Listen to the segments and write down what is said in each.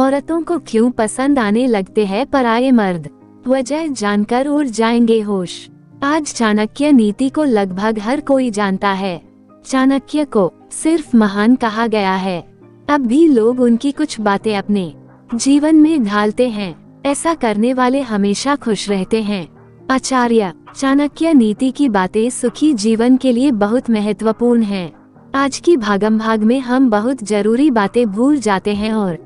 औरतों को क्यों पसंद आने लगते हैं पराये मर्द, वजह जानकर उड़ जाएंगे होश। आज चाणक्य नीति को लगभग हर कोई जानता है। चाणक्य को सिर्फ महान कहा गया है, अब भी लोग उनकी कुछ बातें अपने जीवन में ढालते हैं। ऐसा करने वाले हमेशा खुश रहते हैं। आचार्य चाणक्य नीति की बातें सुखी जीवन के लिए बहुत महत्वपूर्ण हैं। आज की भागम भाग में हम बहुत जरूरी बातें भूल जाते हैं और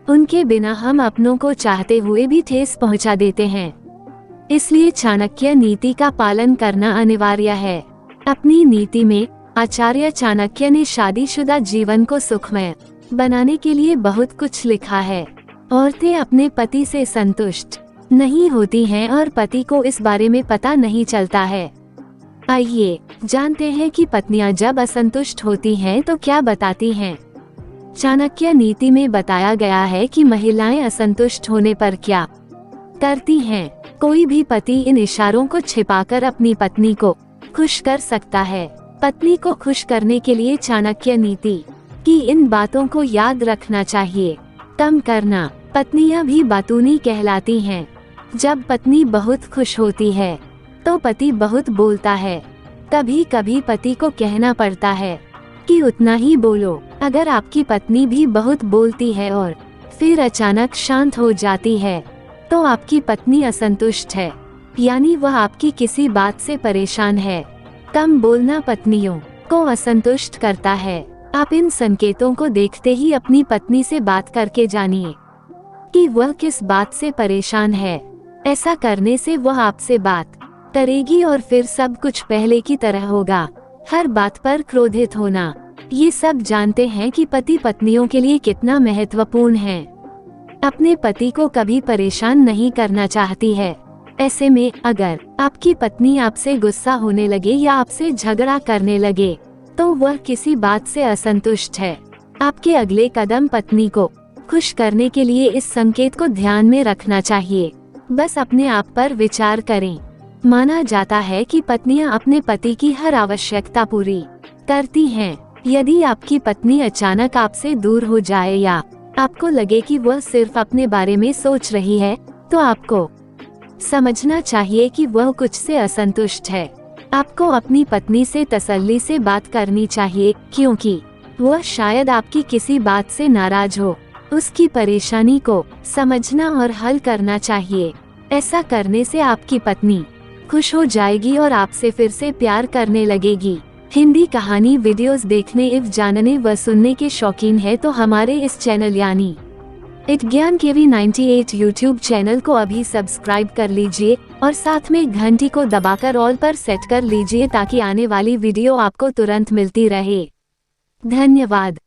उनके बिना हम अपनों को चाहते हुए भी ठेस पहुंचा देते हैं। इसलिए चाणक्य नीति का पालन करना अनिवार्य है। अपनी नीति में आचार्य चाणक्य ने शादीशुदा जीवन को सुखमय बनाने के लिए बहुत कुछ लिखा है। औरतें अपने पति से संतुष्ट नहीं होती हैं और पति को इस बारे में पता नहीं चलता है। आइए जानते हैं कि पत्नियां जब असंतुष्ट होती हैं तो क्या बताती हैं। चाणक्य नीति में बताया गया है कि महिलाएं असंतुष्ट होने पर क्या करती हैं। कोई भी पति इन इशारों को छिपाकर अपनी पत्नी को खुश कर सकता है। पत्नी को खुश करने के लिए चाणक्य नीति की इन बातों को याद रखना चाहिए। कम करना, पत्नियां भी बातूनी कहलाती हैं। जब पत्नी बहुत खुश होती है तो पति बहुत बोलता है। कभी कभी पति को कहना पड़ता है कि उतना ही बोलो। अगर आपकी पत्नी भी बहुत बोलती है और फिर अचानक शांत हो जाती है तो आपकी पत्नी असंतुष्ट है, यानी वह आपकी किसी बात से परेशान है। कम बोलना पत्नियों को असंतुष्ट करता है। आप इन संकेतों को देखते ही अपनी पत्नी से बात करके जानिए कि वह किस बात से परेशान है। ऐसा करने से वह आपसे बात करेगी और फिर सब कुछ पहले की तरह होगा। हर बात पर क्रोधित होना, ये सब जानते हैं कि पति पत्नियों के लिए कितना महत्वपूर्ण है। अपने पति को कभी परेशान नहीं करना चाहती है। ऐसे में अगर आपकी पत्नी आपसे गुस्सा होने लगे या आपसे झगड़ा करने लगे तो वह किसी बात से असंतुष्ट है। आपके अगले कदम पत्नी को खुश करने के लिए इस संकेत को ध्यान में रखना चाहिए। बस अपने आप पर विचार करें। माना जाता है कि पत्नियां अपने पति की हर आवश्यकता पूरी करती हैं। यदि आपकी पत्नी अचानक आपसे दूर हो जाए या आपको लगे कि वह सिर्फ अपने बारे में सोच रही है तो आपको समझना चाहिए कि वह कुछ से असंतुष्ट है। आपको अपनी पत्नी से तसल्ली से बात करनी चाहिए, क्योंकि वह शायद आपकी किसी बात से नाराज हो। उसकी परेशानी को समझना और हल करना चाहिए। ऐसा करने से आपकी पत्नी खुश हो जाएगी और आपसे फिर से प्यार करने लगेगी। हिंदी कहानी वीडियोस देखने एवं जानने व सुनने के शौकीन है तो हमारे इस चैनल यानी इट ज्ञान केवी 98 यूट्यूब चैनल को अभी सब्सक्राइब कर लीजिए और साथ में घंटी को दबाकर ऑल पर सेट कर लीजिए ताकि आने वाली वीडियो आपको तुरंत मिलती रहे। धन्यवाद।